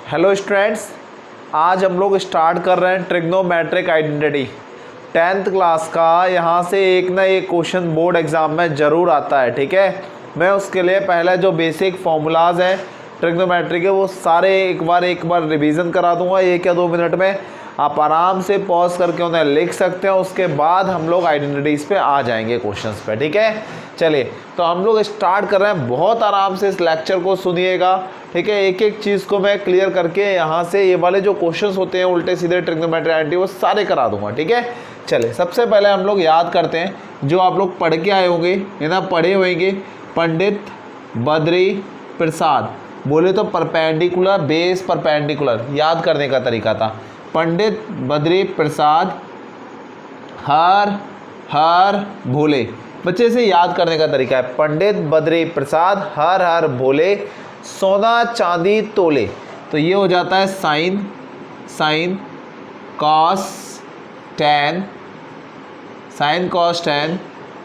Hello students, आज हम लोग स्टार्ट कर रहे हैं ट्रिग्नोमेट्रिक आइडेंटिटी 10th क्लास का। यहाँ से एक ना एक क्वेश्चन बोर्ड एग्ज़ाम में ज़रूर आता है। ठीक है, मैं उसके लिए पहले जो बेसिक फॉर्मूलाज हैं ट्रिग्नोमेट्री के वो सारे एक बार रिवीजन करा दूंगा 1 या 2 मिनट में। आप आराम से पॉज करके उन्हें लिख सकते हैं। उसके बाद हम लोग आइडेंटिटीज़ पे आ जाएंगे क्वेश्चंस पे। ठीक है, चलिए तो हम लोग स्टार्ट कर रहे हैं। बहुत आराम से इस लेक्चर को सुनिएगा। ठीक है, एक एक चीज़ को मैं क्लियर करके यहाँ से ये वाले जो क्वेश्चंस होते हैं उल्टे सीधे ट्रिग्नोमेट्री आइडेंटिटी वो सारे करा दूंगा। ठीक है, चलिए सबसे पहले हम लोग याद करते हैं जो आप लोग पढ़ के आए होंगे है ना, पढ़े होंगे पंडित बद्री प्रसाद, बोले तो परपेंडिकुलर बेस परपेंडिकुलर याद करने का तरीका था। पंडित बद्री प्रसाद हर हर भोले, बच्चे से याद करने का तरीका है। पंडित बद्री प्रसाद हर हर भोले सोना चांदी तोले, तो ये हो जाता है sine cos tan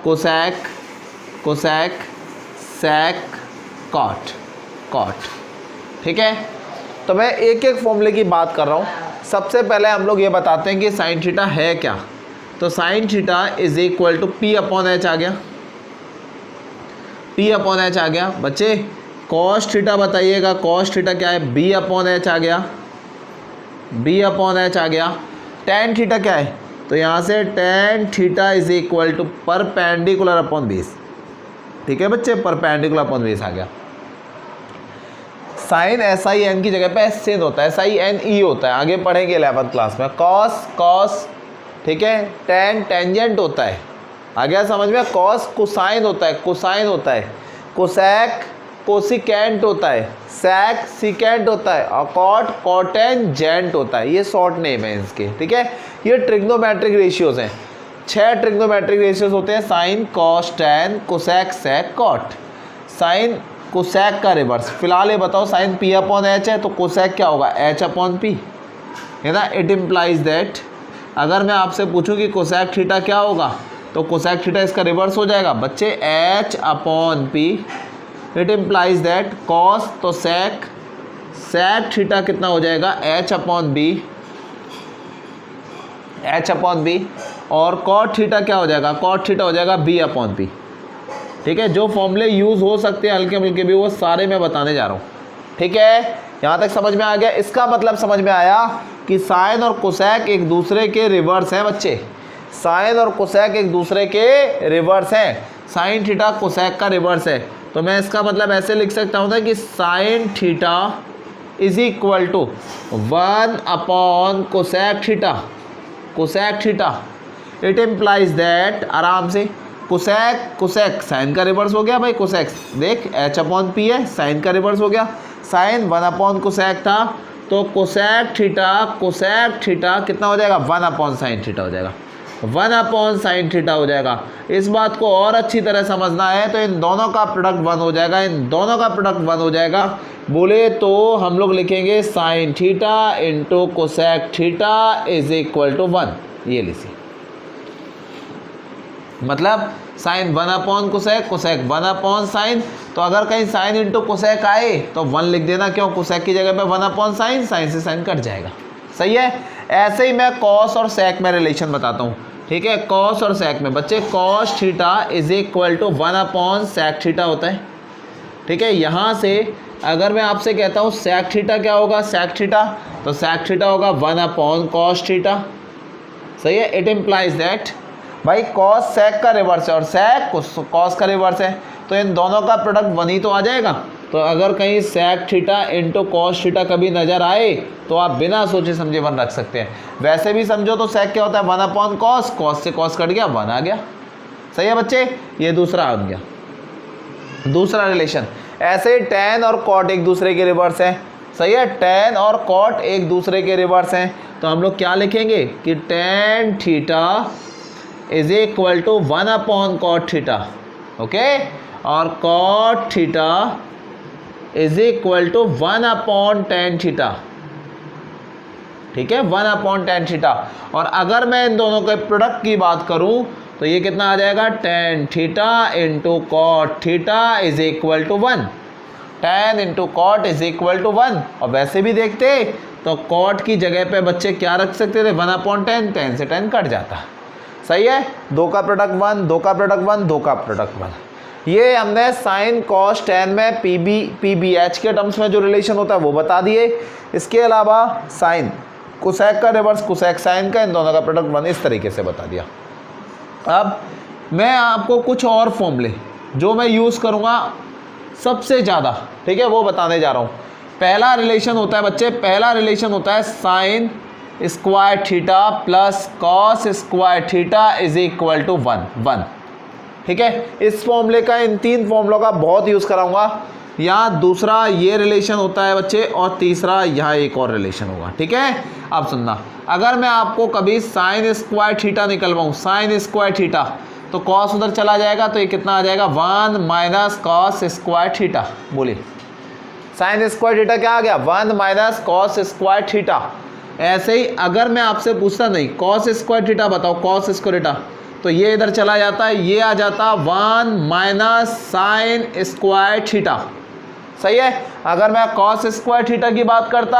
cosec sec cot. ठीक है, तो मैं एक एक फॉर्मूले की बात कर रहा हूँ। सबसे पहले हम लोग ये बताते हैं कि साइन थीटा है क्या। तो sine theta is equal to P upon H आ गया, बच्चे। कॉस थीटा बताइएगा, कॉस थीटा क्या है, बी अपॉन एच आ गया। टैन थीटा क्या है, तो यहाँ से tan theta is equal to perpendicular upon base. ठीक है बच्चे, परपेंडिकुलर अपॉन बेस आ गया। साइन SIN की जगह पे SIN होता है, SINE होता है, आगे पढ़ेंगे 11th क्लास में। कॉस ठीक है, टैन टेंजेंट होता है, आ गया समझ में। कॉस कोसाइन होता है, कोसैक कोसिकेंट होता है, सैक सिकेंट होता है, और कॉट कॉटेंजेंट होता है। ये शॉर्ट नेम है इसके। ठीक है, ये ट्रिग्नोमेट्रिक रेशियोज हैं। 6 ट्रिग्नोमेट्रिक रेशियोज होते हैं, sine cos tan cosec sec cot. Sine cosec का रिवर्स, फिलहाल ये बताओ, साइन P अपॉन एच है तो कोसैक क्या होगा, H अपॉन P है ना। इट इम्प्लाइज दैट, अगर मैं आपसे पूछूं कि कोसैक थीटा क्या होगा, तो कोसैक थीटा इसका रिवर्स हो जाएगा बच्चे, H upon P। It implies that cos तो सेक थीटा कितना हो जाएगा, H अपॉन B, और कॉट थीटा क्या हो जाएगा, कॉट थीटा हो जाएगा B अपॉन P। ठीक है, जो फॉर्मूले यूज़ हो सकते हैं हल्के मिलके भी वो सारे मैं बताने जा रहा हूँ। ठीक है, यहाँ तक समझ में आ गया। इसका मतलब समझ में आया कि साइन और कोसैक एक दूसरे के रिवर्स हैं बच्चे। साइन और कोसैक एक दूसरे के रिवर्स हैं। साइन थीटा कोसैक का रिवर्स है, तो मैं इसका मतलब ऐसे लिख सकता हूँ कि sine theta is equal to 1 upon cosec theta. It implies that, आराम से, कोसैक साइन का रिवर्स हो गया भाई। कोसैक देख H अपॉन P है, साइन का रिवर्स हो गया। साइन 1 अपॉन कोसैक था, तो कोसैक थीटा कितना हो जाएगा, 1 अपॉन साइन थीटा हो जाएगा। 1 अपॉन साइन थीटा हो जाएगा। इस बात को और अच्छी तरह समझना है तो इन दोनों का प्रोडक्ट 1 हो जाएगा। बोले तो हम लोग लिखेंगे sine theta into cosec theta is equal to 1। ये लीजिए, मतलब sine 1 upon cosec 1 upon sine. तो अगर कहीं साइन इंटू कोसैक आए तो 1 लिख देना, क्यों, कोसैक की जगह पे 1 अपॉन साइन से साइन कट जाएगा। सही है। ऐसे ही मैं कॉस और सेक में रिलेशन बताता हूँ। ठीक है, कॉस और सेक में बच्चे, cos theta is equal to 1 upon sec theta होता है। ठीक है, यहाँ से अगर मैं आपसे कहता हूँ सेक थीटा क्या होगा, सेक थीटा होगा 1 अपॉन कॉस थीटा। सही है। इट इम्प्लाइज दैट भाई कॉस सेक का रिवर्स है और सेक कॉस का रिवर्स है, तो इन दोनों का प्रोडक्ट 1 ही तो आ जाएगा। तो अगर कहीं sec theta into cos theta कभी नज़र आए तो आप बिना सोचे समझे 1 रख सकते हैं। वैसे भी समझो तो सेक क्या होता है, 1 अपॉन कॉस, कॉस से कॉस कट गया, 1 आ गया। सही है बच्चे, ये दूसरा आ गया, दूसरा रिलेशन। ऐसे टैन और कॉट एक दूसरे के रिवर्स हैं। सही है, टैन और कॉट एक दूसरे के रिवर्स हैं, तो हम लोग क्या लिखेंगे कि tan theta is equal to 1 upon cot theta. Okay, और cot theta is equal to 1 upon tan theta. ठीक है, 1 अपॉन टैन थीटा। और अगर मैं इन दोनों के प्रोडक्ट की बात करूं तो ये कितना आ जाएगा, tan theta into cot theta is equal to 1। tan into cot is equal to 1। और वैसे भी देखते तो कॉट की जगह पे बच्चे क्या रख सकते थे 1/10, 10 से 10 कट जाता। सही है, 2 का प्रोडक्ट 1, 2 का प्रोडक्ट 1, 2 का प्रोडक्ट 1। ये हमने साइन कॉस टेन में पीबीएच के टर्म्स में जो रिलेशन होता है वो बता दिए। इसके अलावा साइन कोसेक का रिवर्स कोसेक साइन का, इन दोनों का प्रोडक्ट 1, इस तरीके से बता दिया। अब मैं आपको कुछ और फॉर्मूले जो मैं यूज़ करूँगा सबसे ज़्यादा, ठीक है, वो बताने जा रहा हूँ। पहला रिलेशन होता है बच्चे, पहला रिलेशन होता है sine square theta plus cos square theta is equal to 1। ठीक है, इस फॉर्मूले का, इन 3 फॉर्मूलों का बहुत यूज़ कराऊंगा। यहाँ दूसरा ये रिलेशन होता है बच्चे, और तीसरा यहाँ एक और रिलेशन होगा। ठीक है, अब सुनना, अगर मैं आपको कभी साइन स्क्वायर थीटा निकलवाऊँ, साइन स्क्वायर थीटा, तो कॉस उधर चला जाएगा, तो ये कितना आ जाएगा 1 माइनस कॉस स्क्वायर थीटा। बोलिए, साइन स्क्वायर थीटा क्या आ गया 1 माइनस कॉस स्क्वायर थीटा। ऐसे ही अगर मैं आपसे पूछता नहीं कॉस स्क्वायर थीटा बताओ, कॉस स्क्वायर थीटा, तो ये इधर चला जाता है, ये आ जाता 1 माइनस साइन स्क्वायर थीटा। सही है, अगर मैं कॉस स्क्वायर थीटा की बात करता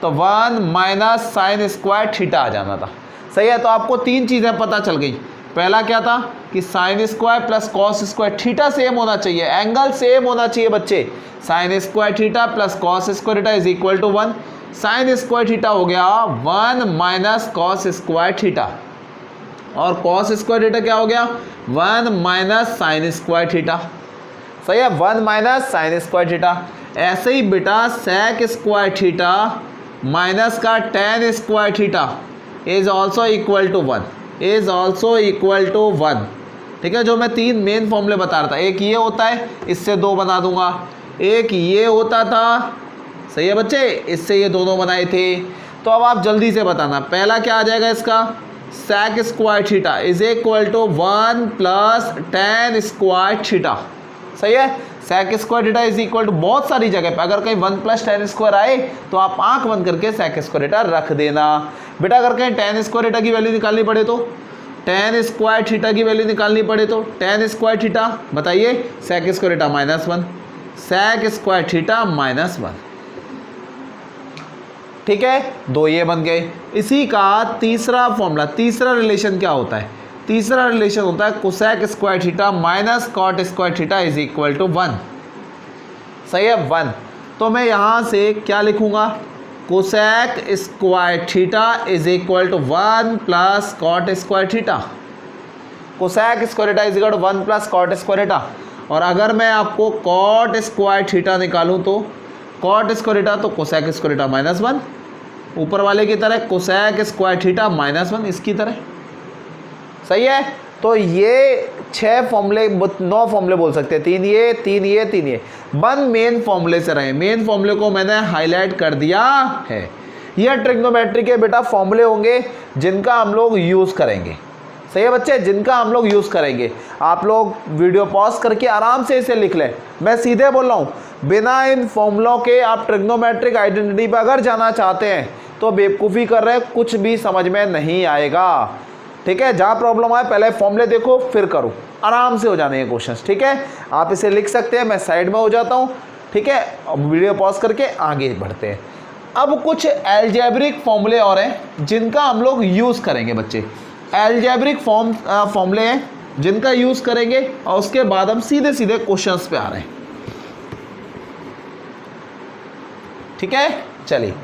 तो 1 माइनस साइन स्क्वायर थीटा आ जाना था। सही है, तो आपको 3 चीज़ें पता चल गई। पहला क्या था कि sine square plus cos square theta same होना चाहिए, एंगल सेम होना चाहिए बच्चे। Sine square theta plus cos square theta is equal to 1। Sine square theta हो गया 1 माइनस कॉस स्क्वायर थीटा, और कॉस स्क्वायर थीटा क्या हो गया 1 माइनस साइन स्क्वायर थीटा। सही है, 1 माइनस साइन स्क्वायर थीटा। ऐसे ही बेटा सेक स्क्वायर थीटा माइनस का tan square theta is also equal to 1, is also equal to 1। ठीक है, जो मैं 3 मेन फॉर्मूले बता रहा था, एक ये होता है, इससे 2 बना दूंगा, एक ये होता था। सही है बच्चे, इससे ये दोनों बनाए थे। तो अब आप जल्दी से बताना, पहला क्या आ जाएगा इसका, sec square theta is equal to 1 plus tan square theta. सही है, sec square theta is equal to, बहुत सारी जगह पे अगर कहीं 1 प्लस टेन स्क्वायर आए तो आप आंख बंद करके सेक स्क्वायर थीटा रख देना। बेटा अगर कहीं टेन स्क्वायर थीटा की वैल्यू निकालनी पड़े तो, टेन स्क्वायर थीटा की वैल्यू निकालनी पड़े तो टेन स्क्वायर थीटा बताइए, sec square theta -1, sec square theta -1। ठीक है, 2 ये बन गए। इसी का तीसरा फॉर्मूला, तीसरा रिलेशन क्या होता है, तीसरा रिलेशन होता है cosec square theta minus cot square theta is equal to 1। सही है, 1। तो मैं यहाँ से क्या लिखूंगा, cosec square theta is equal to 1 plus cot square theta. Cosec square theta is equal to 1 plus cot square theta. और अगर मैं आपको कॉट स्क्वायर थीटा निकालूं तो कॉट स्क्वायर थीटा तो कोसेक स्क्वायर थीटा -1, ऊपर वाले की तरह कोसेक स्क्वायर थीटा -1 इसकी तरह। सही है, तो ये 6 फॉर्मूले, 9 फॉर्मूले बोल सकते हैं, 3 ये 3 ये 3 ये 1 मेन फॉर्मूले से रहे। मेन फॉर्मूले को मैंने हाईलाइट कर दिया है। ये ट्रिग्नोमेट्री के बेटा फॉर्मूले होंगे जिनका हम लोग यूज़ करेंगे। सही है बच्चे, जिनका हम लोग यूज़ करेंगे। आप लोग वीडियो पॉज करके आराम से इसे लिख लें, मैं सीधे बोल रहा हूँ, बिना इन फॉर्मूलों के आप ट्रिग्नोमेट्रिक आइडेंटिटी पर अगर जाना चाहते हैं तो बेवकूफ़ी कर रहे हैं, कुछ भी समझ में नहीं आएगा। ठीक है, जहाँ प्रॉब्लम आए पहले फॉर्मूले देखो फिर करो, आराम से हो जाने हैं क्वेश्चंस। ठीक है, आप इसे लिख सकते हैं, मैं साइड में हो जाता हूँ। ठीक है, अब वीडियो पॉज करके आगे बढ़ते हैं। अब कुछ एल्जेब्रिक फॉर्मूले और हैं जिनका हम लोग यूज़ करेंगे बच्चे। एल्जेब्रिक फॉर्मूले हैं जिनका यूज़ करेंगे, और उसके बाद हम सीधे सीधे क्वेश्चंस पे आ रहे हैं। ठीक है, चलिए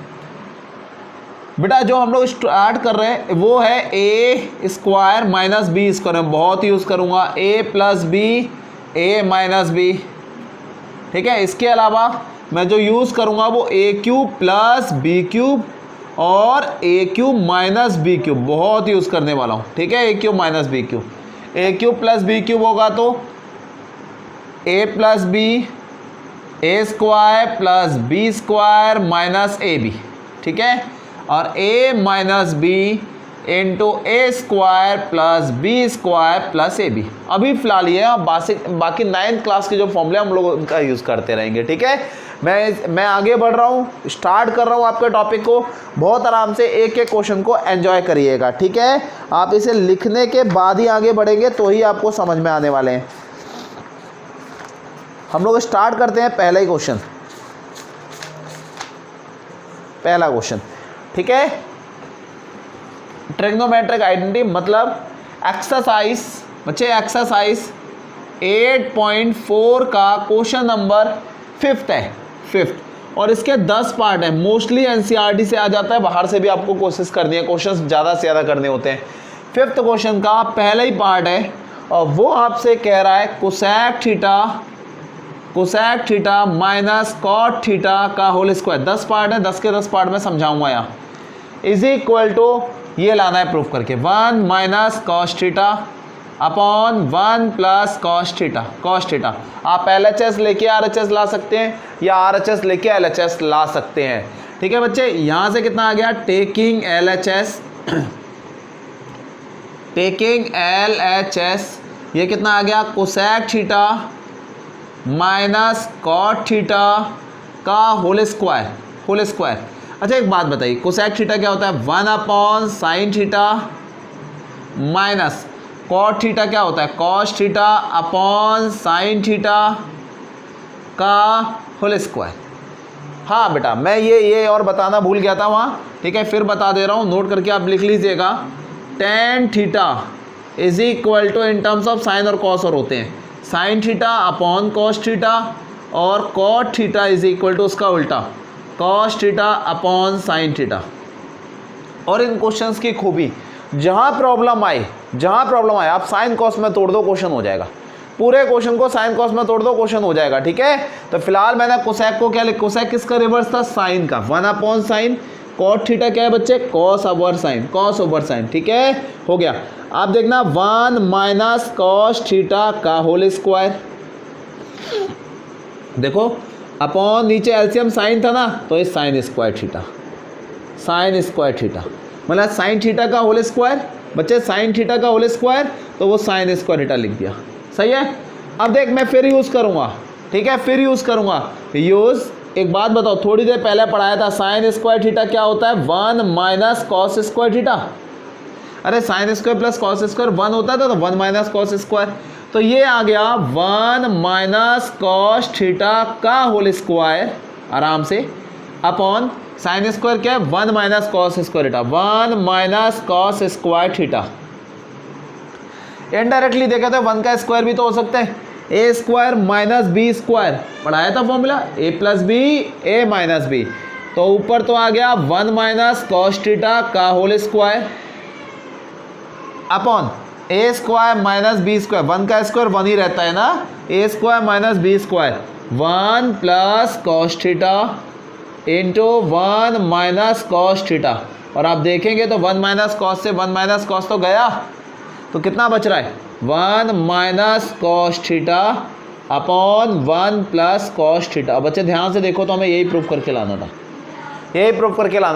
बेटा जो हम लोग स्टार्ट कर रहे हैं वो है A square minus B square. मैं बहुत यूज़ करूँगा A plus B, A minus B. ठीक है, इसके अलावा मैं जो यूज़ करूँगा वो A cube plus B cube और A cube minus B cube, बहुत यूज़ करने वाला हूँ। ठीक है, A cube minus B cube, A cube plus B cube होगा तो A plus B, A square plus B square minus A B. ठीक है, और a minus b into a square plus B square plus a b. अभी फिलहाल ये बाकी 9th class के जो फॉर्मूले हम लोग उनका यूज़ करते रहेंगे। ठीक है, मैं आगे बढ़ रहा हूँ, स्टार्ट कर रहा हूँ आपके टॉपिक को। बहुत आराम से एक एक क्वेश्चन को एंजॉय करिएगा। ठीक है, आप इसे लिखने के बाद ही आगे बढ़ेंगे तो ही आपको समझ में आने वाले हैं। हम लोग स्टार्ट करते हैं पहला ही क्वेश्चन। पहला क्वेश्चन, ठीक है। ट्रिग्नोमेट्रिक आइडेंटिटी मतलब एक्सरसाइज, बच्चे एक्सरसाइज 8.4 का क्वेश्चन नंबर 5th है, 5th, और इसके 10 पार्ट है। मोस्टली एनसीईआरटी से आ जाता है, बाहर से भी आपको कोशिश करनी है, क्वेश्चन ज़्यादा से ज़्यादा करने होते हैं। 5th क्वेश्चन का पहला ही पार्ट है और वो आपसे कह रहा है cosec theta minus cot theta का होल स्क्वायर। 10 पार्ट है, 10 के 10 पार्ट में समझाऊंगा यहाँ। इज इक्वल टू ये लाना है प्रूफ करके 1 minus cos theta upon 1 plus cos theta. आप LHS लेके RHS ला सकते हैं या RHS लेके LHS ला सकते हैं, ठीक है बच्चे। यहाँ से कितना आ गया, टेकिंग LHS ये कितना आ गया, cosec theta minus cot theta का होल स्क्वायर। अच्छा एक बात बताइए, कोसेक थीटा क्या होता है, 1 upon sine theta minus cot theta क्या होता है, cos theta upon sine theta का होल स्क्वायर। हाँ बेटा, मैं ये और बताना भूल गया था वहाँ, ठीक है, फिर बता दे रहा हूँ, नोट करके आप लिख लीजिएगा। Tan theta is equal to इन टर्म्स ऑफ साइन और कॉस और होते हैं sine theta upon cos theta, और cot theta is equal to उसका उल्टा cos theta upon sine theta. और इन क्वेश्चंस की खूबी, जहाँ प्रॉब्लम आए आप साइन कॉस में तोड़ दो, क्वेश्चन हो जाएगा। पूरे क्वेश्चन को साइन कॉस में तोड़ दो, क्वेश्चन हो जाएगा, ठीक है। तो फिलहाल मैंने कोसेक को क्या लिखा, कोसेक किसका रिवर्स था, साइन का, 1 अपॉन साइन। कॉट थीटा क्या है बच्चे, कॉस ओवर साइन, ठीक है, हो गया। आप देखना 1 माइनस कॉस थीटा का होल स्क्वायर, देखो अपॉन नीचे एलसीएम साइन था ना, तो ये साइन स्क्वायर थीटा मतलब साइन थीटा का होल स्क्वायर, बच्चे साइन थीटा का होल स्क्वायर, तो वो साइन स्क्वायर थीटा लिख दिया, सही है। अब देख मैं फिर यूज़ करूँगा, ठीक है, एक बात बताओ, थोड़ी देर पहले पढ़ाया था साइन स्क्वायर थीटा क्या होता है, 1 माइनस कॉस स्क्वायर थीटा। अरे sign square plus cos square 1 होता था, तो 1 माइनस कॉस स्क्वायर, तो ये आ गया 1 माइनस कॉस थीटा का होल स्क्वायर आराम से, अपॉन साइन स्क्वायर क्या है, 1 minus cos square theta, 1 minus cos square theta. Indirectly देखा तो 1 का स्क्वायर भी तो हो सकता है, A square minus B square, पढ़ाया था formula, A plus B A minus B, तो ऊपर तो आ गया 1 माइनस कॉस थीटा का whole square upon A square minus B square, 1 का स्क्वायर 1 ही रहता है ना, A square minus B square, 1 plus cos theta into 1 minus cos theta. और आप देखेंगे तो 1 माइनस कॉस से 1 माइनस कॉस तो गया, तो कितना बच रहा है, 1 minus cos theta upon 1 plus cos theta. बच्चे ध्यान से देखो, तो हमें यही प्रूफ करके लाना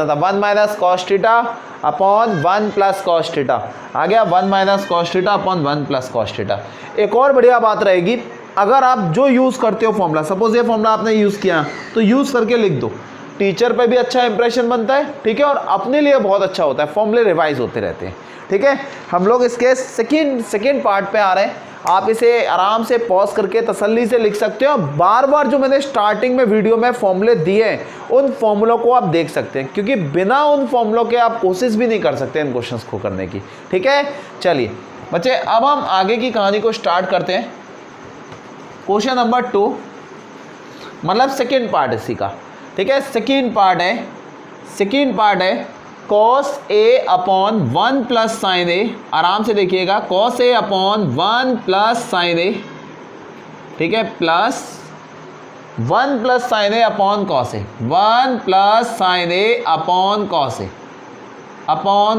था, 1 minus cos theta upon 1 plus cos theta आ गया, 1 minus cos theta upon 1 plus cos theta. एक और बढ़िया बात रहेगी, अगर आप जो यूज़ करते हो फॉर्मूला, सपोज ये फॉर्मूला आपने यूज़ किया, तो यूज़ करके लिख दो, टीचर पे भी अच्छा इंप्रेशन बनता है, ठीक है, और अपने लिए बहुत अच्छा होता है, फॉर्मूले रिवाइज होते रहते हैं, ठीक है। हम लोग इसके सेकेंड पार्ट पे आ रहे हैं, आप इसे आराम से पॉज करके तसल्ली से लिख सकते हो। बार बार जो मैंने स्टार्टिंग में वीडियो में फॉर्मूले दिए हैं, उन फॉर्मूलों को आप देख सकते हैं, क्योंकि बिना उन फॉर्मूलों के आप कोशिश भी नहीं कर सकते इन क्वेश्चंस को करने की, ठीक है। चलिए बच्चे, अब हम आगे की कहानी को स्टार्ट करते हैं। क्वेश्चन नंबर 2 मतलब सेकेंड पार्ट इसी का, ठीक है, सेकेंड पार्ट है cos a upon 1 plus sine A. आराम से देखिएगा, cos a upon 1 plus sine A, ठीक है, plus 1 plus sine A upon cos A, 1 plus sine A upon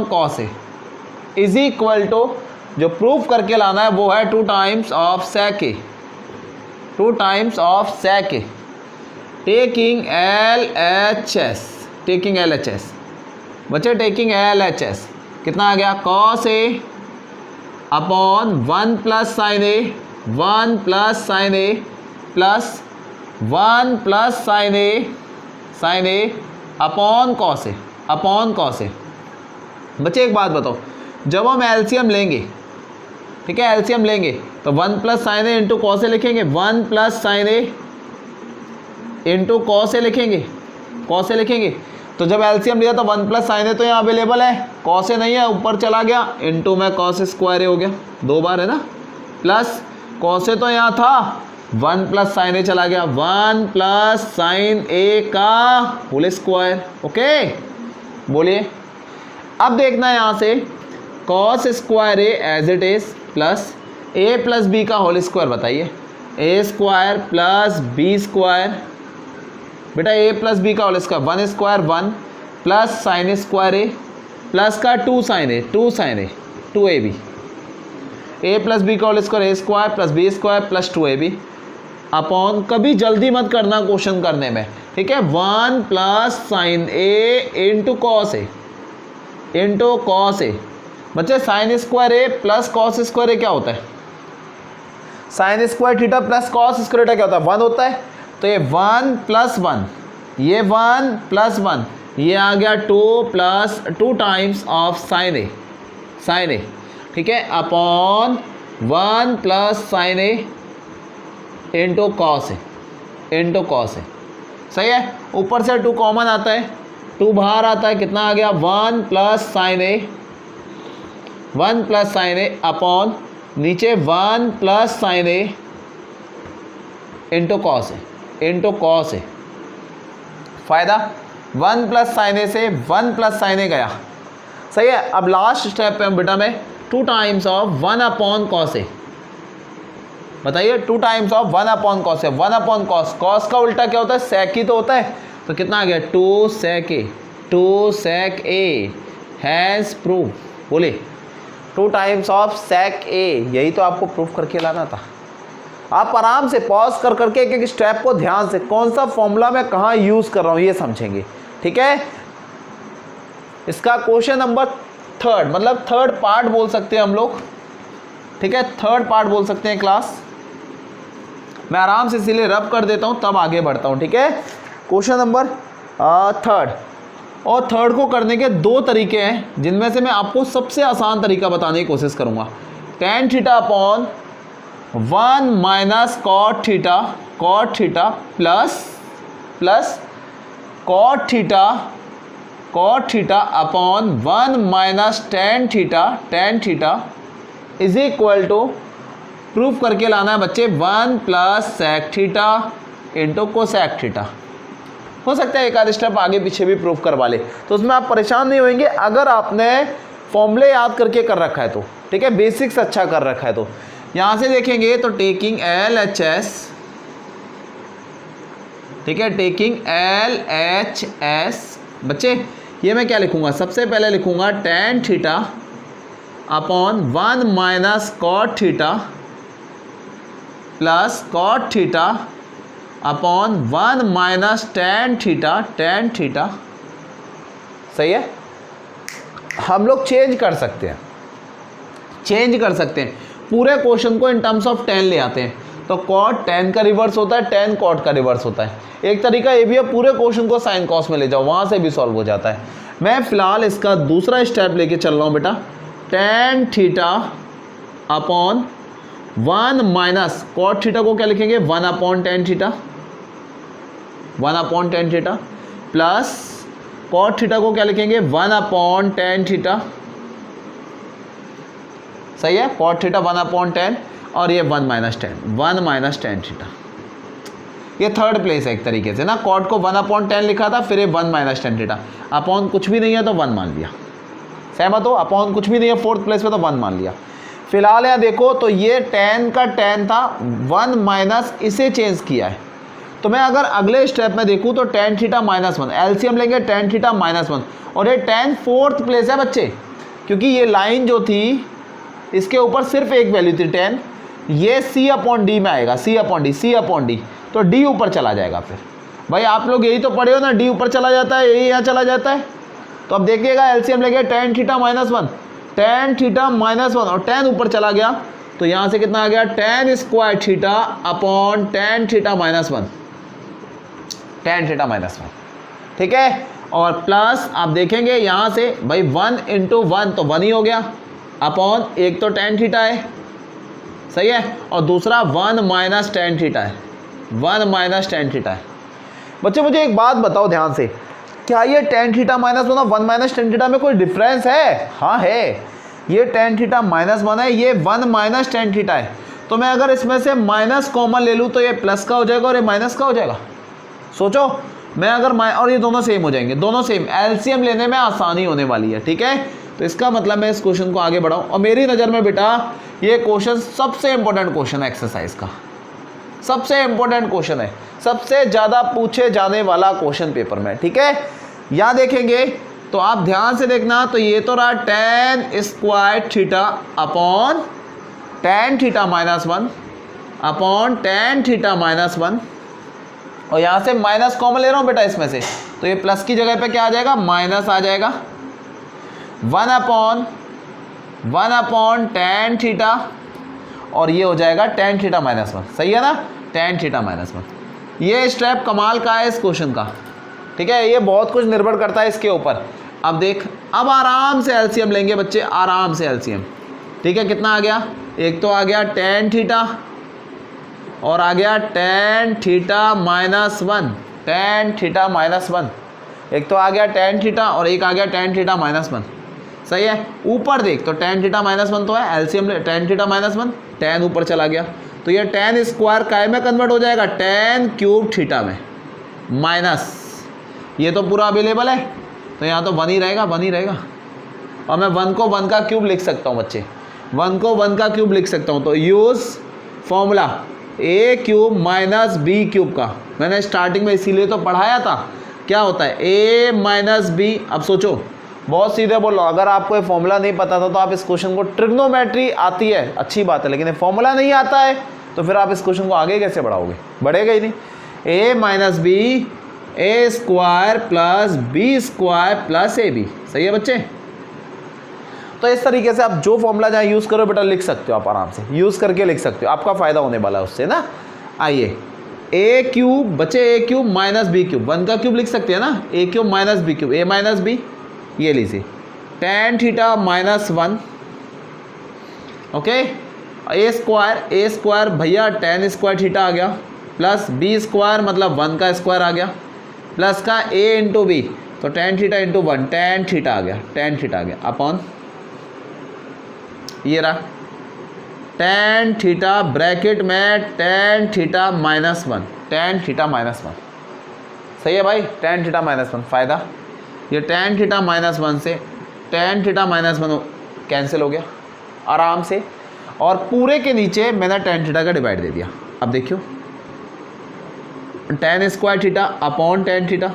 cos A is equal to, जो प्रूफ करके लाना है वो है 2 times of sec A, taking LHS बच्चे, टेकिंग LHS कितना आ गया, cos a upon 1 plus sine A, 1 plus sine a plus 1 plus sine A upon cos ए। बच्चे एक बात बताओ, जब हम एलसीएम लेंगे, ठीक है, एलसीएम लेंगे तो 1 plus sine A into cos A लिखेंगे, 1 plus sine A into cos A लिखेंगे, तो जब एलसीएम लिया तो 1 प्लस साइन ए तो यहाँ अवेलेबल है, कॉस ए नहीं है, ऊपर चला गया, इनटू में कॉस स्क्वायर ए हो गया, 2 बार है ना, प्लस कॉस ए तो यहाँ था, 1 प्लस साइन ए चला गया, 1 प्लस साइन ए का होल स्क्वायर। ओके, बोलिए। अब देखना है यहाँ से cos square A as it is plus A plus B का होल स्क्वायर, बताइए, A square plus B square, बेटा ए प्लस बी का whole square, 1 square 1 plus sine square ए प्लस का 2 sine A 2 A B, A plus B का whole square A square plus B square plus 2 A B upon, कभी जल्दी मत करना question करने में, ठीक है, 1 plus sine A into cos A into cos A. बच्चे साइन स्क्वायर ए प्लस कॉस स्क्वायर ए क्या होता है, sine square theta plus cos square theta क्या होता है, 1 होता है। तो ये 1 प्लस 1, ये 1 प्लस 1, ये आ गया 2 plus 2 times of sine A, ठीक है, upon 1 plus sine A into cos A, सही है। ऊपर से 2 कॉमन आता है, 2 बाहर आता है, कितना आ गया, 1 प्लस साइन ए अपॉन नीचे 1 plus sine A into cos A, फायदा 1 प्लस साइन ए से 1 प्लस साइन ए गया, सही है। अब लास्ट स्टेप पे हम बेटा में 2 टाइम्स ऑफ 1 अपॉन कॉस ए, बताइए 2 times of 1 upon cos A, 1 upon cos का उल्टा क्या होता है, सेक ही तो होता है, तो कितना आ गया 2 सेक ए हैज प्रूव, बोले 2 टाइम्स ऑफ सेक ए, यही तो आपको प्रूफ करके लाना था। आप आराम से पॉज कर करके एक एक स्टेप को ध्यान से, कौन सा फॉर्मूला मैं कहाँ यूज कर रहा हूँ ये समझेंगे, ठीक है। इसका क्वेश्चन नंबर 3, मतलब 3rd पार्ट बोल सकते हैं हम लोग, ठीक है, 3rd पार्ट बोल सकते हैं क्लास। मैं आराम से इसीलिए रब कर देता हूँ तब आगे बढ़ता हूँ, ठीक है। क्वेश्चन नंबर 3rd, और 3rd को करने के 2 तरीके हैं, जिनमें से मैं आपको सबसे आसान तरीका बताने की कोशिश करूँगा। tan theta upon 1 minus cot theta plus cot theta upon 1 minus tan theta is equal to, proof करके लाना है बच्चे, 1 plus sec theta into cosec theta. हो सकता है एक आध स्टेप आगे पीछे भी प्रूफ करवा ले, तो उसमें आप परेशान नहीं होंगे अगर आपने फॉर्मूले याद करके कर रखा है तो, ठीक है, बेसिक्स अच्छा कर रखा है तो। यहाँ से देखेंगे तो टेकिंग LHS, ठीक है, टेकिंग LHS, बच्चे ये मैं क्या लिखूंगा, सबसे पहले लिखूंगा tan theta upon 1 minus cot theta plus cot theta upon 1 minus tan theta, सही है। हम लोग चेंज कर सकते हैं, पूरे क्वेश्चन को इन टर्म्स ऑफ tan ले आते हैं, तो cot tan का रिवर्स होता है, tan cot का रिवर्स होता है। एक तरीका ये भी है, पूरे क्वेश्चन को sin cos में ले जाओ, वहां से भी सॉल्व हो जाता है। मैं फिलहाल इसका दूसरा स्टेप लेके चल रहा हूं बेटा, tan theta upon 1 minus cot theta को क्या लिखेंगे, 1 upon tan theta plus cot theta को क्या लिखेंगे, 1 अपॉन tan थीटा, सही है, cot थीटा 1 अपॉन 10 और ये 1 माइनस tan थीटा। ये 3rd प्लेस है एक तरीके से ना, cot को 1 अपॉन 10 लिखा था, फिर ये 1 माइनस tan थीटा, अपॉन कुछ भी नहीं है तो 1 मान लिया, सहमत हो, अपॉन कुछ भी नहीं है 4th प्लेस पे तो 1 मान लिया। फिलहाल यहाँ देखो तो ये tan का tan था, 1 माइनस इसे चेंज किया है, तो मैं अगर अगले स्टेप में देखूँ तो tan थीटा -1, एलसीएम लेंगे tan थीटा -1, और ये tan 4th प्लेस है बच्चे, क्योंकि ये लाइन जो थी इसके ऊपर सिर्फ एक वैल्यू थी tan, ये C अपॉन डी में आएगा, C अपॉन डी, तो D ऊपर चला जाएगा। फिर भाई आप लोग यही तो पढ़े हो ना, D ऊपर चला जाता है, यही यहाँ चला जाता है, तो अब देखिएगा एलसीएम लेंगे tan थीटा -1 और tan ऊपर चला गया, तो यहाँ से कितना आ गया, tan square theta upon tan theta -1, ठीक है। और प्लस आप देखेंगे यहाँ से भाई 1 इंटू 1 तो 1 ही हो गया, अपॉन एक तो tan थीटा है, सही है, और दूसरा 1 माइनस tan थीटा है, बच्चे मुझे एक बात बताओ ध्यान से, क्या ये tan थीटा माइनस 1 और 1 माइनस tan थीटा में कोई डिफरेंस है? हाँ है, ये tan थीटा माइनस 1 है, ये 1 माइनस tan थीटा है। तो मैं अगर इसमें से माइनस कॉमन ले लूँ तो ये प्लस का हो जाएगा और ये माइनस का हो जाएगा। सोचो, मैं अगर और ये दोनों सेम हो जाएंगे, दोनों सेम, एलसीएम लेने में आसानी होने वाली है। ठीक है, तो इसका मतलब मैं इस क्वेश्चन को आगे बढ़ाऊँ, और मेरी नज़र में बेटा ये क्वेश्चन सबसे इंपॉर्टेंट क्वेश्चन है एक्सरसाइज का, सबसे इंपॉर्टेंट क्वेश्चन है, सबसे ज़्यादा पूछे जाने वाला क्वेश्चन पेपर में। ठीक है, यहाँ देखेंगे तो आप ध्यान से देखना, तो ये तो रहा tan square theta upon tan theta minus 1 upon tan theta minus 1, और यहाँ से माइनस कॉमन ले रहा हूँ बेटा इसमें से, तो ये प्लस की जगह पे क्या आ जाएगा? माइनस आ जाएगा। 1 अपॉन tan थीटा, और ये हो जाएगा tan थीटा माइनस 1। सही है ना, tan थीटा माइनस 1। ये स्टेप कमाल का है इस क्वेश्चन का। ठीक है, ये बहुत कुछ निर्भर करता है इसके ऊपर। अब देख, अब आराम से एलसीएम लेंगे बच्चे, आराम से एलसीएम। ठीक है, कितना आ गया? एक तो आ गया tan थीटा और आ गया tan theta minus 1, tan theta minus 1। एक तो आ गया tan थीटा और एक आ गया tan थीटा माइनस 1। सही है, ऊपर देख तो tan थीटा माइनस 1 तो है, एलसीएम ले tan थीटा माइनस 1, tan ऊपर चला गया, तो ये tan स्क्वायर काय में कन्वर्ट हो जाएगा? tan क्यूब थीटा में, माइनस ये तो पूरा अवेलेबल है, तो यहाँ तो 1 ही रहेगा, 1 ही रहेगा। और मैं 1 को 1 का क्यूब लिख सकता हूँ बच्चे, 1 को 1 का क्यूब लिख सकता हूँ। तो use formula a cube minus B cube का, मैंने स्टार्टिंग में इसीलिए तो पढ़ाया था। क्या होता है? a minus b. अब सोचो, बहुत सीधे बोलो, अगर आपको ये फॉर्मूला नहीं पता था तो आप इस क्वेश्चन को, ट्रिग्नोमेट्री आती है अच्छी बात है, लेकिन ये फॉर्मूला नहीं आता है तो फिर आप इस क्वेश्चन को आगे कैसे बढ़ाओगे? बढ़ेगा ही नहीं। a minus B, A square plus B square plus a b. सही है बच्चे? तो इस तरीके से आप जो फॉर्मूला जहाँ यूज़ करो बेटा लिख सकते हो, आप आराम से यूज़ करके लिख सकते हो, आपका फ़ायदा होने वाला है उससे ना। आइए, ए क्यूब बच्चे, ए क्यूब माइनस बी क्यूब, 1 का क्यूब लिख सकते हैं ना, ए क्यूब माइनस बी क्यूब, ए माइनस बी, ये लीजिए tan थीटा माइनस 1। ओके, ए स्क्वायर भैया tan स्क्वायर थीटा आ गया, प्लस बी स्क्वायर मतलब 1 का स्क्वायर आ गया, प्लस का a इंटू बी, तो tan theta into 1, tan theta आ गया, tan थीटा आ गया, अपॉन ये रहा tan थीटा ब्रैकेट में tan theta minus 1, tan theta minus 1। सही है भाई, tan थीटा माइनस 1 फ़ायदा, ये tan थीटा माइनस 1 से tan थीटा माइनस 1 कैंसिल हो गया आराम से, और पूरे के नीचे मैंने tan थीटा का डिवाइड दे दिया। अब देखियो, tan square theta upon tan theta.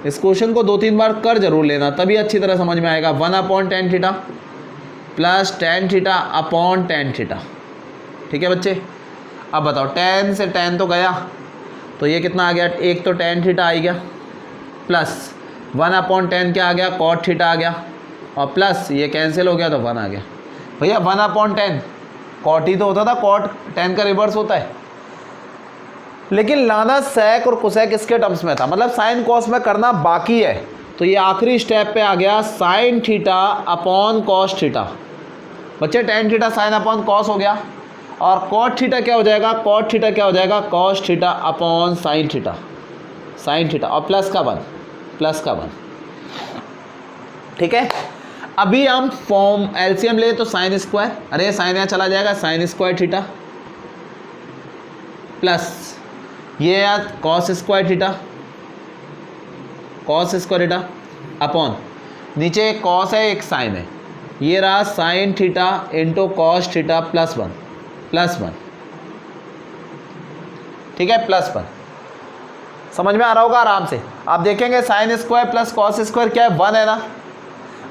इस क्वेश्चन को 2-3 बार कर जरूर लेना, तभी अच्छी तरह समझ में आएगा। 1 upon tan theta plus tan theta upon tan theta. ठीक है बच्चे? अब बताओ, tan से tan तो गया, तो ये कितना आ गया? एक तो tan थीटा आ गया, प्लस 1 अपॉन tan क्या आ गया? cot थीटा आ गया, और प्लस ये कैंसिल हो गया तो 1 आ गया। भैया 1 अपॉन tan cot ही तो होता था, cot tan का रिवर्स होता है, लेकिन लाना sec और cosec इसके टर्म्स में था, मतलब साइन कॉस में करना बाकी है। तो ये आखिरी स्टेप पे आ गया sign theta upon cos theta. बच्चे tan theta sine upon cos हो गया, और cot थीटा क्या हो जाएगा? cot थीटा क्या हो जाएगा? cos theta upon sine theta, sign theta, और प्लस का 1। ठीक है, अभी हम फॉर्म एलसीएम ले तो साइन स्क्वायर, अरे साइन यहाँ चला जाएगा, साइन स्क्वायर थीटा प्लस ये यार cos square theta, cos square theta upon नीचे एक कॉस है एक साइन है, ये रहा sign theta into cos theta plus 1। ठीक है, प्लस 1 समझ में आ रहा होगा आराम से। आप देखेंगे sign square plus cos square क्या है? 1 है ना।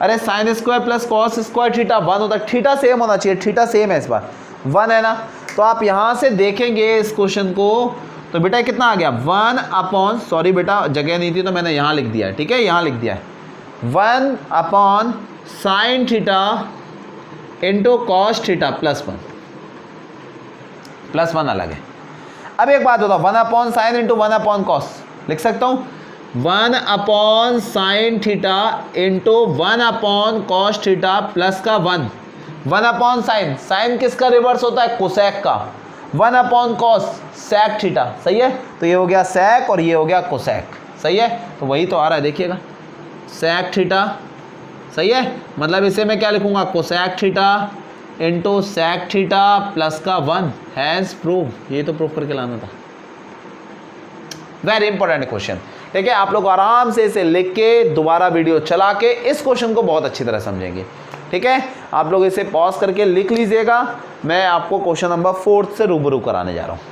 अरे sign square plus cos square theta 1 होता है, थीटा सेम होना चाहिए, थीटा सेम है इस बार, 1 है ना। तो आप यहाँ से देखेंगे इस क्वेश्चन को, तो बेटा कितना आ गया? 1 अपॉन, सॉरी बेटा जगह नहीं थी तो मैंने यहाँ लिख दिया है। ठीक है, यहाँ लिख दिया है 1 upon sine theta into cos theta plus 1 अलग है। अब एक बात बताओ, 1 upon sine into 1 upon cos लिख सकता हूँ, 1 upon sine theta into 1 upon cos theta plus का 1 अपॉन साइन, साइन किसका रिवर्स होता है? कोसेक का, 1 अपॉन कॉस सेक थीटा। सही है, तो ये हो गया सेक और ये हो गया कोसेक। सही है, तो वही तो आ रहा है देखिएगा, sec थीटा। सही है, मतलब इसे मैं क्या लिखूंगा, cosec theta into sec theta plus का 1 हैज प्रूव। ये तो प्रूव करके लाना था। Very important question. ठीक है, आप लोग आराम से इसे लिख के दोबारा वीडियो चला के इस क्वेश्चन को बहुत अच्छी तरह समझेंगे। ठीक है, आप लोग इसे पॉज करके लिख लीजिएगा। मैं आपको क्वेश्चन नंबर 4 से रूबरू कराने जा रहा हूं।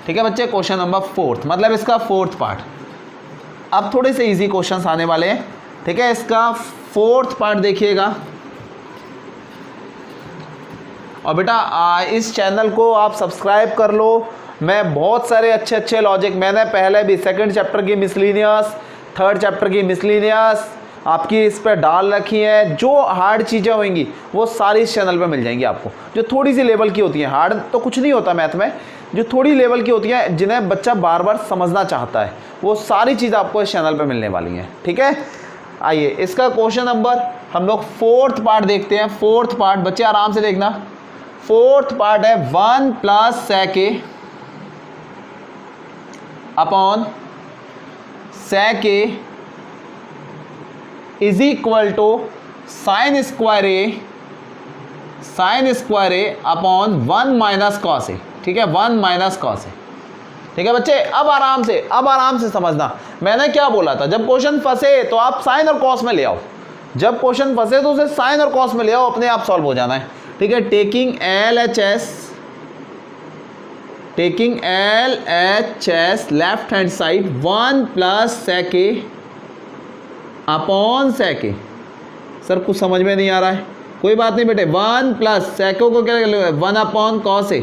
ठीक है बच्चे, क्वेश्चन नंबर 4 मतलब इसका 4th पार्ट। अब थोड़े से इजी क्वेश्चंस आने वाले हैं। ठीक है, इसका 4th पार्ट देखिएगा। और बेटा इस चैनल को आप सब्सक्राइब कर लो। मैं बहुत सारे अच्छे अच्छे लॉजिक, मैंने पहले भी 2nd चैप्टर की मिसलीनियस, 3rd चैप्टर की मिसलीनियस आपकी इस पर डाल रखी है। जो हार्ड चीज़ें होंगी वो सारी इस चैनल पे मिल जाएंगी आपको। जो थोड़ी सी लेवल की होती हैं, हार्ड तो कुछ नहीं होता मैथ में, जो थोड़ी लेवल की होती हैं जिन्हें बच्चा बार बार समझना चाहता है, वो सारी चीज़ आपको इस चैनल पे मिलने वाली हैं। ठीक है, आइए इसका क्वेश्चन नंबर हम लोग 4th पार्ट देखते हैं। 4th पार्ट बच्चे आराम से देखना। 4th पार्ट है 1 plus sec a upon sec a is equal to sine square A upon 1 minus cos A. ठीक है, 1 माइनस कॉस ए। ठीक है बच्चे, अब आराम से समझना। मैंने क्या बोला था, जब क्वेश्चन फंसे तो आप साइन और कॉस में ले आओ। जब क्वेश्चन फंसे तो उसे साइन और कॉस में ले आओ, अपने आप सॉल्व हो जाना है। ठीक है, taking LHS left hand side 1 plus sec a upon sec a। Sir कुछ समझ में नहीं आ रहा है, कोई बात नहीं बेटे, 1 प्लस sec a को क्या लिखूंगा, 1 अपॉन कॉस a।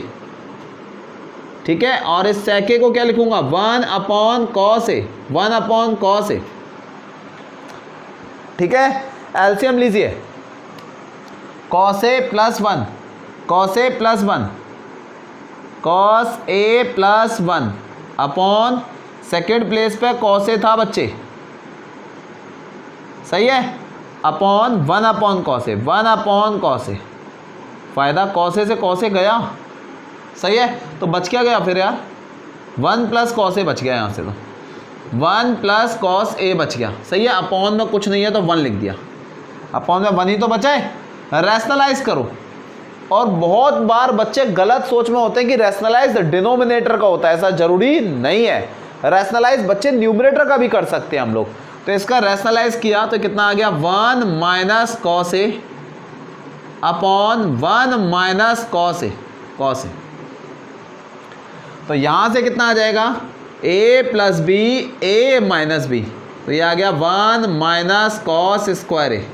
ठीक है, और इस sec a को क्या लिखूंगा, 1 upon cos a, 1 upon cos a। ठीक है, एलसीएम लीजिए, cos a plus 1, cos a plus 1, cos a plus 1 upon second place पे कॉस a था बच्चे। सही है, upon 1 upon cos a, 1 upon cos a। फायदा कॉस a से कॉस a गया। सही है, तो बच क्या गया फिर यार, 1 प्लस कॉस a बच गया यहाँ से, तो 1 प्लस कॉस a बच गया। सही है, अपॉन में कुछ नहीं है तो 1 लिख दिया, अपॉन में 1 ही तो बचा है। रैशनलाइज करो। और बहुत बार बच्चे गलत सोच में होते हैं कि रैशनलाइज डिनोमिनेटर का होता है, ऐसा जरूरी नहीं है। रैशनलाइज बच्चे न्यूमरेटर का भी कर सकते हैं हम लोग। तो इसका रैशनलाइज किया तो कितना आ गया, 1 minus cos A upon 1 minus cos A, cos A. तो यहां से कितना आ जाएगा, a plus B, A minus B, तो ये आ गया 1 minus cos square A,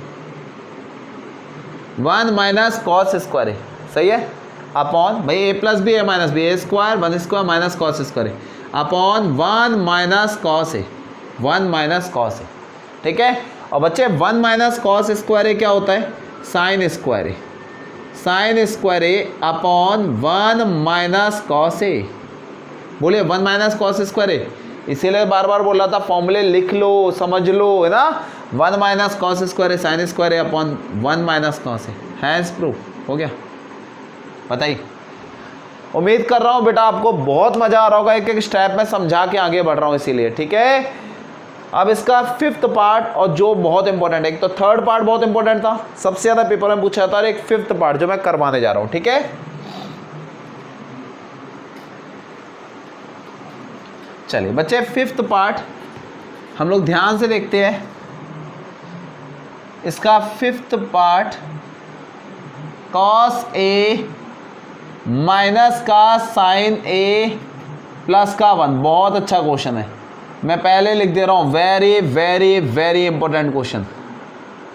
1 minus cos square A. सही है, अपॉन भाई a plus B, A minus B, A square 1 square minus cos square A upon 1 minus cos A, 1 minus cos A. ठीक है, और बच्चे 1 माइनस कॉस स्क्वायर ए क्या होता है, sine square A, sign square A upon 1 minus cos ए। बोलिए 1 minus cos square ए, इसीलिए बार बार बोल रहा था फॉर्मूले लिख लो, समझ लो, है ना। 1 minus cos square A sign square A upon 1 minus cos A, has proof हो गया। बताइए, उम्मीद कर रहा हूँ बेटा आपको बहुत मजा आ रहा होगा, एक एक स्टेप में समझा के आगे बढ़ रहा हूँ इसीलिए। ठीक है, अब इसका 5th पार्ट, और जो बहुत इंपॉर्टेंट है, एक तो 3rd पार्ट बहुत इंपॉर्टेंट था, सबसे ज्यादा पेपर में पूछा था, और एक 5th पार्ट जो मैं करवाने जा रहा हूँ। ठीक है, चलिए बच्चे 5th पार्ट हम लोग ध्यान से देखते हैं। इसका 5th part cos a minus का साइन ए प्लस का 1, बहुत अच्छा क्वेश्चन है, मैं पहले लिख दे रहा हूं, very very very important question.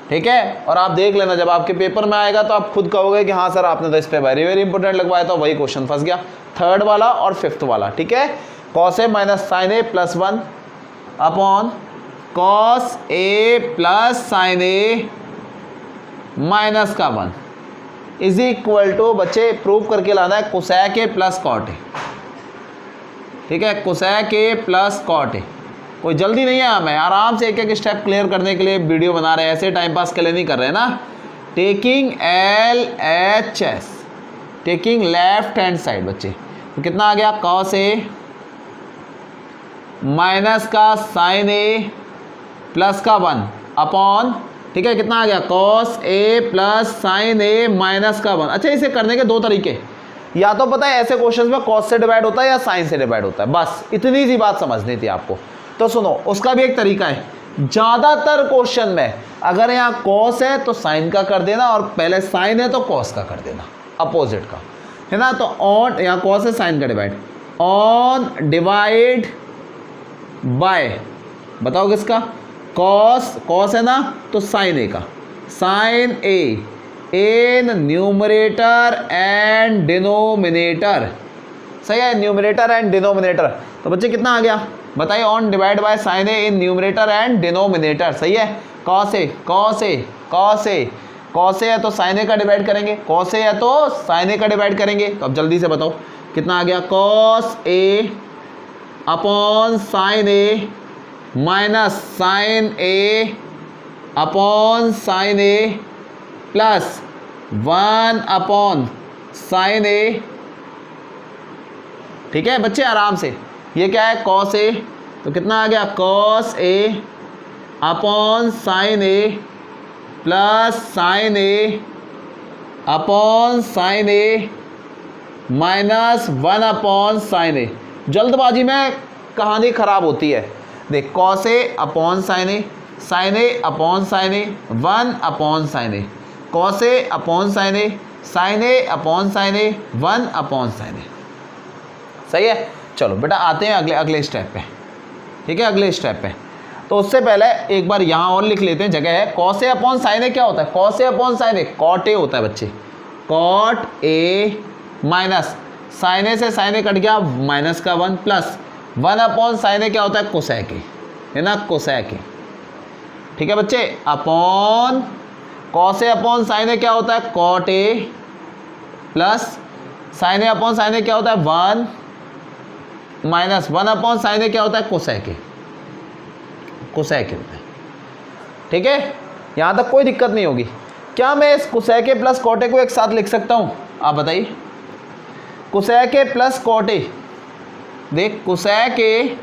ठीक है, और आप देख लेना जब आपके पेपर में आएगा तो आप खुद कहोगे कि हाँ सर आपने तो इस पे वेरी वेरी इंपॉर्टेंट लगवाया था, वही क्वेश्चन फंस गया, 3rd वाला और 5th वाला। ठीक है, cos a minus sine a plus 1 upon cos a plus sine a minus का 1 इज इक्वल टू, बच्चे प्रूव करके लाना है, cosec A plus cot a. ठीक है, cosec A plus cot a. कोई जल्दी नहीं है, हमें आराम से एक एक स्टेप क्लियर करने के लिए वीडियो बना रहे हैं, ऐसे टाइम पास के लिए नहीं कर रहे हैं ना। Taking LHS, taking left hand side बच्चे, तो कितना आ गया, कॉस ए माइनस का साइन ए प्लस का 1 अपॉन, ठीक है, कितना आ गया cos a plus sine a minus का 1। अच्छा, इसे करने के दो तरीके, या तो पता है ऐसे क्वेश्चन में कॉस से डिवाइड होता है या साइन से डिवाइड होता है, बस इतनी सी बात समझनी थी आपको। तो सुनो, उसका भी एक तरीका है, ज्यादातर क्वेश्चन में अगर यहाँ कॉस है तो साइन का कर देना, और पहले साइन है तो कॉस का कर देना, अपोजिट का, है ना। तो ऑन, यहाँ कॉस है, साइन का डिवाइड, ऑन डिवाइड बाय, बताओ किसका, कॉस, कॉस है ना तो साइन ए का, sine a in numerator and denominator, सही है, न्यूमरेटर एंड डिनोमिनेटर। तो बच्चे कितना आ गया बताइए, on divide by sine a in numerator and denominator, सही है। Cos A, cos A, cos A, cos ए है तो साइन ए का डिवाइड करेंगे, कॉस ए है तो साइन ए का डिवाइड करेंगे। तो अब जल्दी से बताओ कितना आ गया, cos A upon sine a minus sine A upon sine a plus 1 upon sine A, ठीक है बच्चे, आराम से। ये क्या है, कॉस ए, तो कितना आ गया, cos A upon sine a plus sine A upon sine a minus 1 upon sine ए। जल्दबाजी में कहानी खराब होती है। देख, cos A upon sine A upon sine A 1 upon sine A, cos A upon sine A upon sine A 1 upon sine ए, सही है। चलो बेटा आते हैं अगले स्टेप पे, ठीक है, अगले स्टेप पे। तो उससे पहले एक बार यहाँ और लिख लेते हैं, जगह है। कॉस ए अपॉन साइन ए क्या होता है, cos A upon sine a cot a होता है बच्चे, cot a minus sine a से साइन ए कट गया माइनस का 1 प्लस 1 अपॉन साइन ए क्या होता है, कोसेक ए, है ना, कोसेक ए, ठीक है बच्चे, अपॉन कॉस ए अपॉन साइन ए क्या होता है, cot A plus sine A upon sine ए क्या होता है 1 माइनस 1 अपॉन साइन ए क्या होता है, कोसेक ए, कोसेक ए होता है, ठीक है। यहाँ तक कोई दिक्कत नहीं होगी। क्या मैं इस cosec A plus cot A को एक साथ लिख सकता हूँ, आप बताइए। Cosec A plus cot A, देख cosec A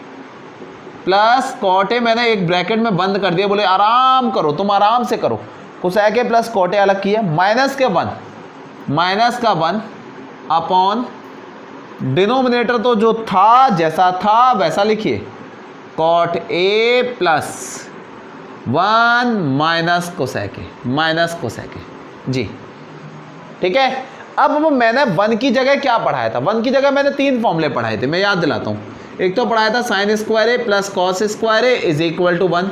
plus cot A मैंने एक ब्रैकेट में बंद कर दिया, बोले आराम करो, तुम आराम से करो। Cosec A plus cot a अलग किया, माइनस का 1 अपॉन डिनोमिनेटर तो जो था जैसा था वैसा लिखिए, cot A plus 1 minus cosec A, जी ठीक है। अब मैंने 1 की जगह क्या पढ़ाया था, 1 की जगह मैंने 3 फॉर्मूले पढ़ाए थे, मैं याद दिलाता हूँ। एक तो पढ़ाया था sine square A plus cos square a is equal to 1,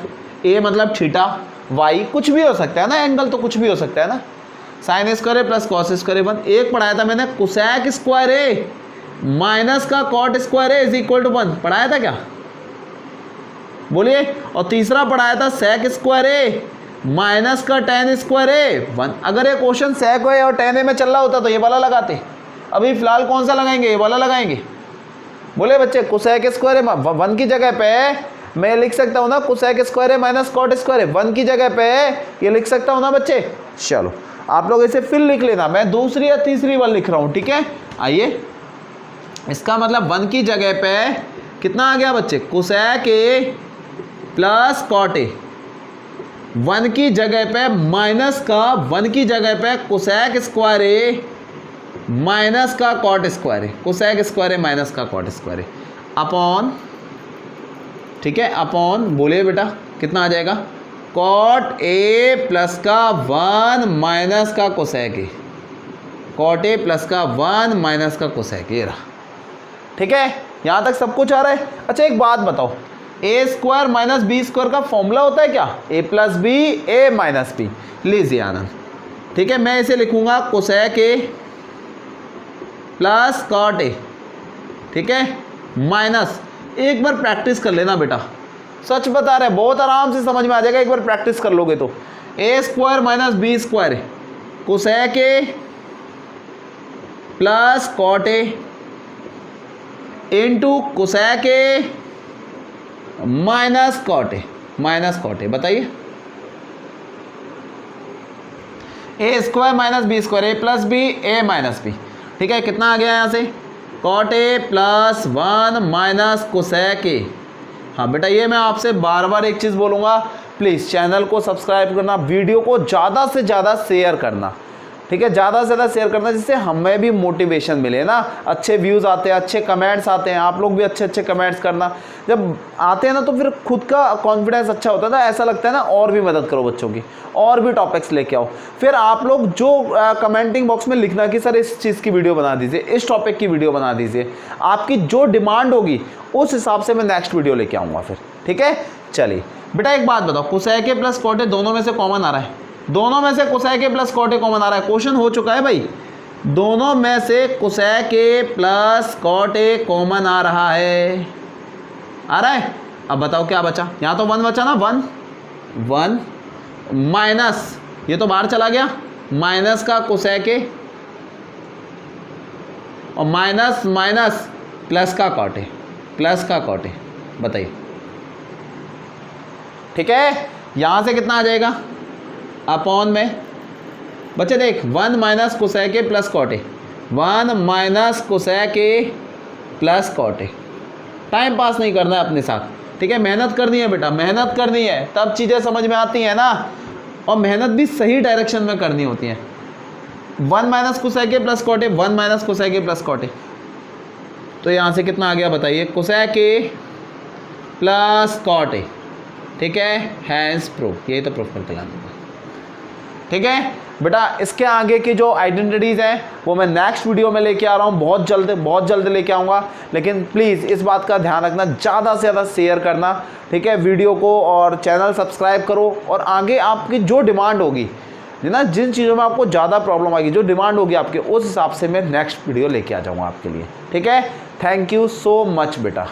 a मतलब थीटा, वाई कुछ भी हो सकता है ना, एंगल तो कुछ भी हो सकता है ना, साइन स्क्वायर ए प्लस कॉस स्क्वायर ए 1। एक पढ़ाया था मैंने कोसेक स्क्वायर ए माइनस का cot square a is equal to 1, पढ़ाया था क्या, बोलिए। और तीसरा पढ़ाया था सेक स्क्वायर ए माइनस का टेन स्क्वायर ए 1। अगर ये क्वेश्चन सेक ए और टेन ए में चल रहा होता तो ये वाला लगाते, अभी फिलहाल कौन सा लगाएंगे, ये वाला लगाएंगे, बोले बच्चे। कोसेक स्क्वायर ए 1 की जगह पे मैं लिख सकता हूँ ना, cosec square a minus cot square ए 1 की जगह पे ये लिख सकता हूँ ना बच्चे। चलो आप लोग इसे फिर लिख लेना, मैं दूसरी या तीसरी बार लिख रहा हूँ, ठीक है। आइए, इसका मतलब 1 की जगह पे कितना आ गया बच्चे, cosec A plus cot a, 1 की जगह पे माइनस का 1 की जगह पे कोसेक स्क्वायर ए माइनस का cot square A, cosec square a minus का कॉट स्क्वायर ए अपॉन, ठीक है, अपॉन बोलिए बेटा कितना आ जाएगा, कॉट ए प्लस का 1 माइनस का cosec a, cot A plus का 1 माइनस का कोसेक ए, रहा, ठीक है। यहाँ तक सब कुछ आ रहा है। अच्छा एक बात बताओ, a square minus B square का फॉर्मूला होता है क्या, a plus B A minus b, लीजिए आनंद, ठीक है। मैं इसे लिखूंगा cosec A plus cot a, ठीक है, माइनस, एक बार प्रैक्टिस कर लेना बेटा, सच बता रहे, बहुत आराम से समझ में आ जाएगा, एक बार प्रैक्टिस कर लोगे तो। A square minus B square cosec A plus cot A into cosec A minus cot A, बताइए। A square minus B square, A plus B A minus B, ठीक है। कितना आ गया यहाँ से, cot A plus 1 minus cosec A हाँ बेटा, ये मैं आपसे बार बार एक चीज़ बोलूँगा, प्लीज़ चैनल को सब्सक्राइब करना, वीडियो को ज़्यादा से ज़्यादा शेयर करना, ठीक है, ज़्यादा से ज़्यादा शेयर करना, जिससे हमें भी मोटिवेशन मिले ना। अच्छे व्यूज़ आते हैं, अच्छे कमेंट्स आते हैं, आप लोग भी अच्छे अच्छे कमेंट्स करना, जब आते हैं ना तो फिर खुद का कॉन्फिडेंस अच्छा होता है ना, ऐसा लगता है ना और भी मदद करो बच्चों की, और भी टॉपिक्स लेके आओ। फिर आप लोग जो कमेंटिंग बॉक्स में लिखना कि सर इस चीज़ की वीडियो बना दीजिए, इस टॉपिक की वीडियो बना दीजिए, आपकी जो डिमांड होगी उस हिसाब से मैं नेक्स्ट वीडियो लेके आऊँगा फिर, ठीक है। चलिए बेटा एक बात बताओ, cosec A plus cot a दोनों में से कॉमन आ रहा है, दोनों में से cosec A plus cot A common आ रहा है, क्वेश्चन हो चुका है भाई, दोनों में से cosec A plus cot A common आ रहा है, आ रहा है। अब बताओ क्या बचा, यहाँ तो 1 बचा ना, 1 माइनस, ये तो बाहर चला गया, माइनस का कोसेक ए और माइनस माइनस प्लस का कॉट ए, प्लस का कॉट ए, बताइए, ठीक है। यहाँ से कितना आ जाएगा, अपॉन में बच्चे देख 1 minus cosec A plus cot a, 1 minus cosec A plus cot a. Time pass नहीं करना है अपने साथ, ठीक है, मेहनत करनी है बेटा, मेहनत करनी है, तब चीज़ें समझ में आती हैं ना, और मेहनत भी सही डायरेक्शन में करनी होती है। 1 minus cosec A plus cot a, 1 minus cosec A plus cot a, तो यहाँ से कितना आ गया बताइए, cosec A plus cot a, ठीक है, हैंस प्रूफ, यही तो प्रूफ करके लाना, ठीक है बेटा। इसके आगे की जो आइडेंटिटीज़ हैं वो मैं नेक्स्ट वीडियो में लेके आ रहा हूँ, बहुत जल्द लेके आऊँगा, लेकिन प्लीज़ इस बात का ध्यान रखना, ज़्यादा से ज़्यादा शेयर करना, ठीक है, वीडियो को, और चैनल सब्सक्राइब करो, और आगे आपकी जो डिमांड होगी ना, जिन चीज़ों में आपको ज़्यादा प्रॉब्लम आएगी, जो डिमांड होगी आपके, उस हिसाब से मैं नेक्स्ट वीडियो लेके आ जाऊँगा आपके लिए, ठीक है। थैंक यू सो मच बेटा।